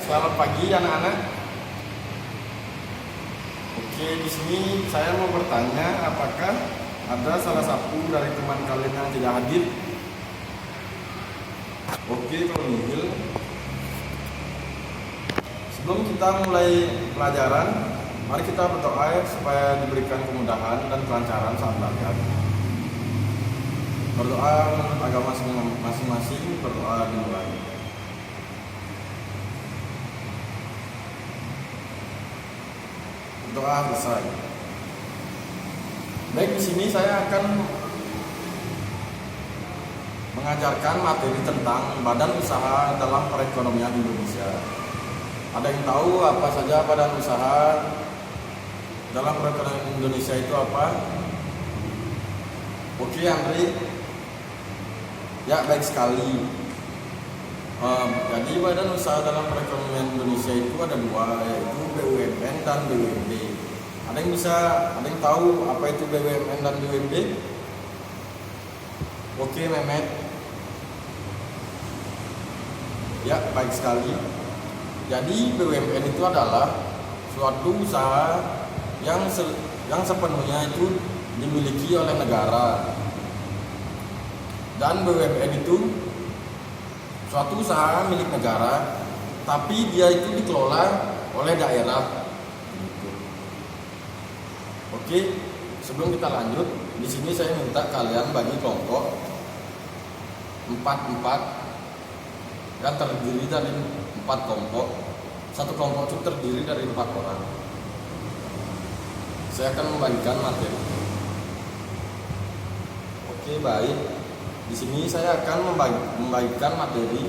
selamat pagi anak-anak. Oke, di sini saya mau bertanya, apakah ada salah satu dari teman kalian yang tidak hadir? Oke, kalau nihil. Sebelum kita mulai pelajaran, mari kita berdoa supaya diberikan kemudahan dan kelancaran saat belajar. Berdoa menurut agama masing-masing, berdoa dimulai. Doa selesai. Baik, di sini saya akan mengajarkan materi tentang badan usaha dalam perekonomian Indonesia. Ada yang tahu apa saja badan usaha dalam perekonomian Indonesia itu apa? Oke, Andri. Ya, baik sekali. Jadi badan usaha dalam perekonomian Indonesia itu ada dua, yaitu BUMN dan BUMD. Ada yang tahu apa itu BUMN dan BUMD? Oke, Mehmet. Ya, baik sekali. Jadi BUMN itu adalah suatu usaha yang sepenuhnya itu dimiliki oleh negara. Dan BUMN itu suatu usaha milik negara, tapi dia itu dikelola oleh daerah. Oke, sebelum kita lanjut, di sini saya minta kalian bagi kelompok 4-4 yang terdiri dari 4 kelompok. Satu kelompok itu terdiri dari 4 orang. Saya akan membagikan materi. Oke, baik. Di sini saya akan membagikan materi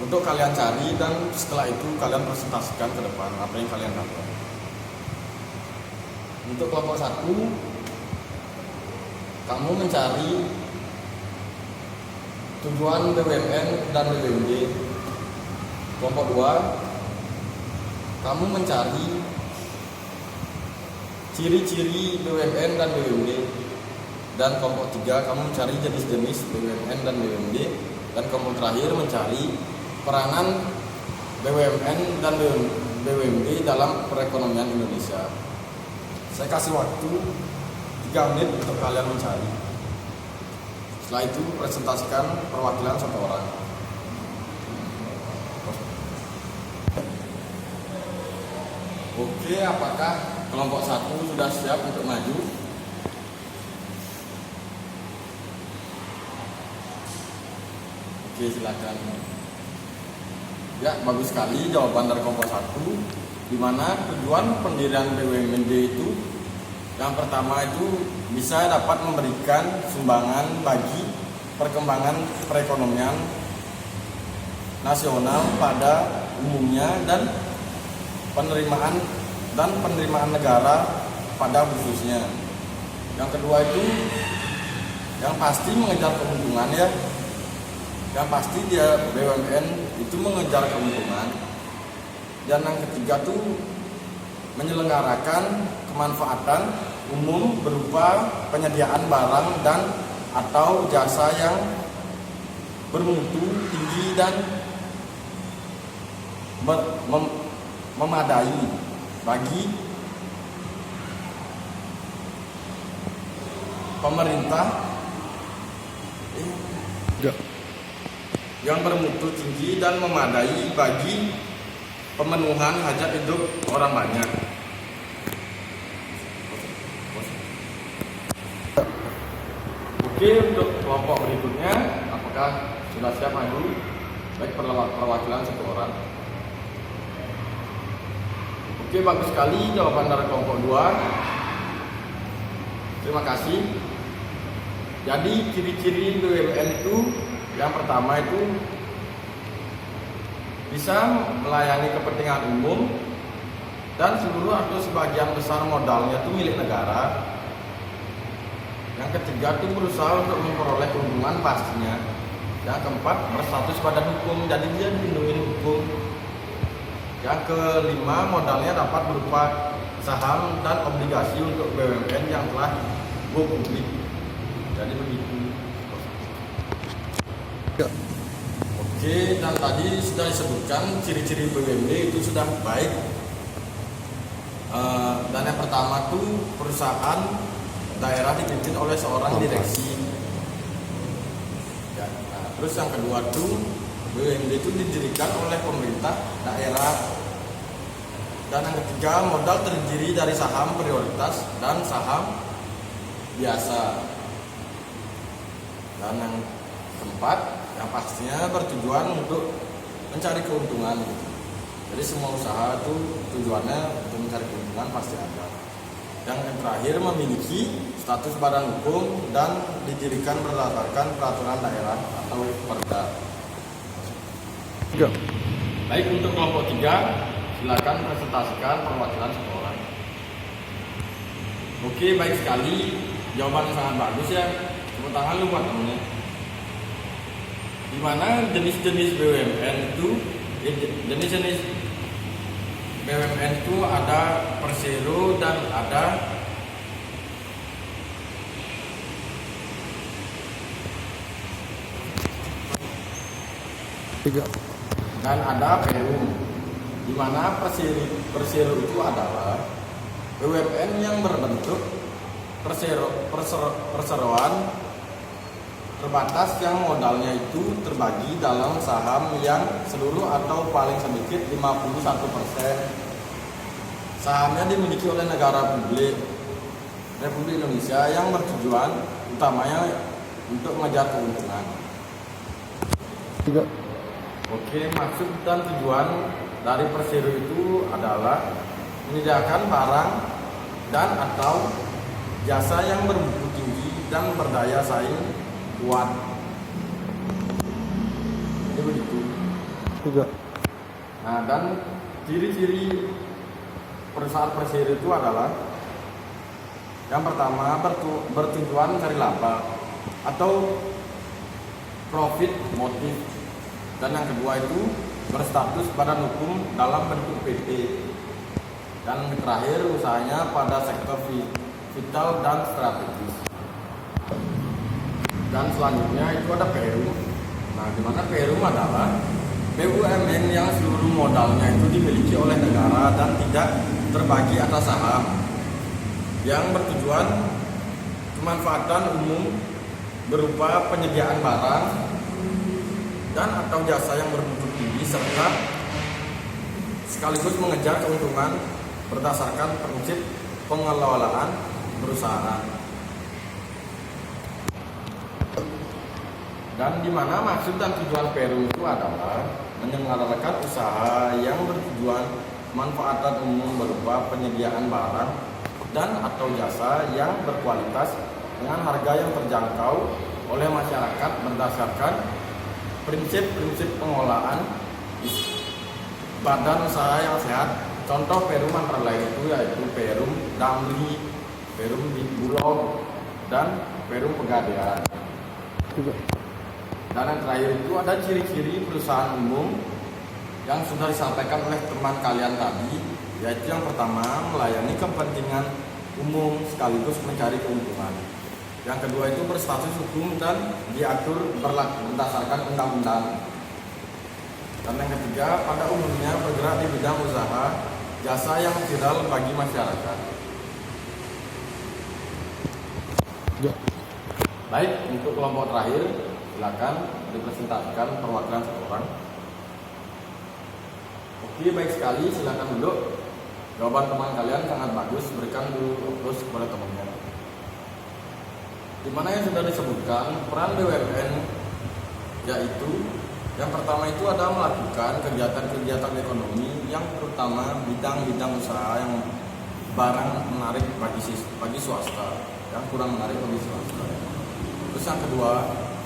untuk kalian cari, dan setelah itu kalian presentasikan ke depan apa yang kalian dapat. Untuk kelompok 1, kamu mencari tujuan BUMN dan BUMD. Kelompok 2, kamu mencari ciri-ciri BUMN dan BUMD. Dan kelompok 3, kamu mencari jenis-jenis BUMN dan BUMD. Dan kelompok terakhir mencari peranan BUMN dan BUMD dalam perekonomian Indonesia. Saya kasih waktu 3 menit untuk kalian mencari. Setelah itu presentasikan perwakilan 1 orang. Oke, apakah kelompok 1 sudah siap untuk maju? Oke, silakan. Ya, bagus sekali jawaban dari kelompok 1, di mana tujuan pendirian BUMD itu yang pertama itu bisa dapat memberikan sumbangan bagi perkembangan perekonomian nasional pada umumnya, dan penerimaan negara pada khususnya. Yang kedua itu yang pasti mengejar keuntungan, ya. Yang pasti dia BUMN itu mengejar keuntungan. Dan yang ketiga tuh menyelenggarakan kemanfaatan umum berupa penyediaan barang dan atau jasa yang bermutu tinggi dan memadai bagi pemerintah yang bermutu tinggi dan memadai bagi pemenuhan hajat hidup orang banyak. Oke, untuk kelompok berikutnya, apakah sudah siap maju? Baik, perwakilan 1 orang. Oke, bagus sekali jawaban dari kelompok 2. Terima kasih. Jadi ciri-ciri BUMN itu yang pertama itu bisa melayani kepentingan umum, dan seluruh atau sebagian besar modalnya itu milik negara. Yang ketiga itu berusaha untuk memperoleh keuntungan pastinya. Yang keempat, berstatus badan hukum, jadi dia dilindungi hukum. Yang kelima, modalnya dapat berupa saham dan obligasi untuk BUMN yang telah go publik. Jadi begitu. Oke, dan tadi sudah disebutkan ciri-ciri BUMD itu sudah baik. Dan yang pertama tuh perusahaan daerah dipimpin oleh seorang direksi. Ya, nah, terus yang kedua tuh BUMD itu didirikan oleh pemerintah daerah. Dan yang ketiga, modal terdiri dari saham prioritas dan saham biasa. Dan yang keempat, yang pastinya bertujuan untuk mencari keuntungan. Jadi semua usaha itu tujuannya untuk mencari keuntungan pasti ada. Yang terakhir, memiliki status badan hukum dan didirikan berdasarkan peraturan daerah atau perda. Baik, untuk kelompok 3, silakan presentasikan perwakilan seseorang. Oke, baik sekali, jawaban sangat bagus ya. Tepuk tangan lu buat temennya. Di mana jenis-jenis BUMN itu, jenis-jenis BUMN itu ada persero dan ada dan ada perum. Di mana persero itu adalah BUMN yang berbentuk perseroan terbatas yang modalnya itu terbagi dalam saham yang seluruh atau paling sedikit 51%. Sahamnya dimiliki oleh negara Republik Indonesia yang bertujuan utamanya untuk mengejar keuntungan. Oke, maksud dan tujuan dari persero itu adalah menyediakan barang dan atau jasa yang bermutu tinggi dan berdaya saing kuat. Ini begitu. Nah, dan ciri-ciri perusahaan persero itu adalah yang pertama bertujuan mencari laba atau profit motif, dan yang kedua itu berstatus badan hukum dalam bentuk PT, dan yang terakhir usahanya pada sektor vital dan strategis. Dan selanjutnya itu ada perum. Nah, di mana perum adalah BUMN yang seluruh modalnya itu dimiliki oleh negara dan tidak terbagi atas saham, yang bertujuan kemanfaatan umum berupa penyediaan barang dan atau jasa yang bermutu tinggi serta sekaligus mengejar keuntungan berdasarkan prinsip pengelolaan perusahaan. Dan di mana maksud dan tujuan perum itu adalah menyelenggarakan usaha yang bertujuan manfaatan umum berupa penyediaan barang dan atau jasa yang berkualitas dengan harga yang terjangkau oleh masyarakat berdasarkan prinsip-prinsip pengelolaan badan usaha yang sehat. Contoh perum antara lain itu yaitu perum Damri, perum Bulog, dan perum Pegadaian. Dan yang terakhir itu ada ciri-ciri perusahaan umum yang sudah disampaikan oleh teman kalian tadi, yaitu yang pertama melayani kepentingan umum sekaligus mencari keuntungan. Yang kedua itu berstatus hukum dan diatur berdasarkan undang-undang. Dan yang ketiga pada umumnya bergerak di bidang usaha jasa yang vital bagi masyarakat. Baik, untuk kelompok terakhir silakan dipresentasikan perwakilan seseorang. Oke, baik sekali, silakan duduk. Jawaban teman kalian sangat bagus, berikan dulu terus kepada temannya. Di mana yang sudah disebutkan peran BUMN, yaitu yang pertama itu ada melakukan kegiatan-kegiatan ekonomi yang terutama bidang-bidang usaha yang barang menarik bagi swasta, yang kurang menarik bagi swasta. Terus yang kedua,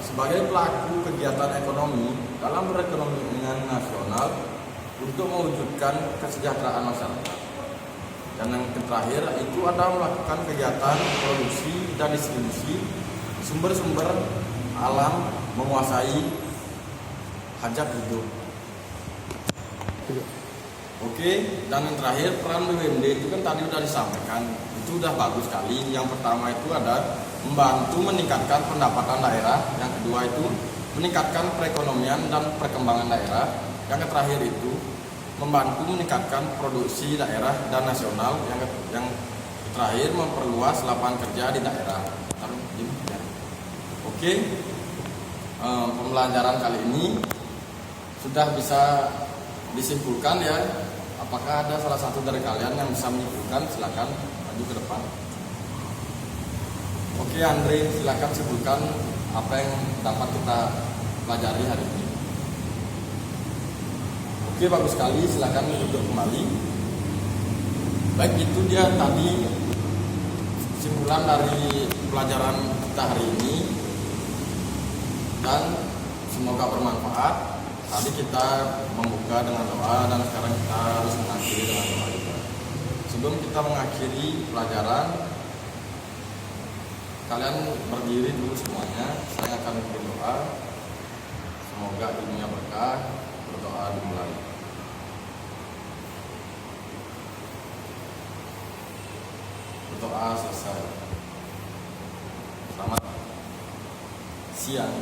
sebagai pelaku kegiatan ekonomi dalam perekonomian nasional untuk mewujudkan kesejahteraan masyarakat. Dan yang terakhir itu ada melakukan kegiatan produksi dan distribusi sumber-sumber alam menguasai hajat hidup. Oke, dan yang terakhir peran BUMD itu kan tadi sudah disampaikan, itu sudah bagus sekali. Yang pertama itu ada membantu meningkatkan pendapatan daerah, yang kedua itu meningkatkan perekonomian dan perkembangan daerah. Yang terakhir itu membantu meningkatkan produksi daerah dan nasional. Yang terakhir memperluas lapangan kerja di daerah. Oke, pembelajaran kali ini sudah bisa disimpulkan ya. Apakah ada salah satu dari kalian yang bisa menyimpulkan? Silakan maju ke depan. Oke Andre, silakan simpulkan apa yang dapat kita pelajari hari ini. Oke, bagus sekali, silakan duduk kembali. Baik, itu dia tadi simpulan dari pelajaran kita hari ini, dan semoga bermanfaat. Tadi kita membuka dengan doa dan sekarang kita harus mengakhiri dengan doa juga. Sebelum kita mengakhiri pelajaran, kalian berdiri dulu semuanya. Saya akan berdoa. Semoga ilmunya berkah. Berdoa dimulai. Berdoa selesai. Selamat siang.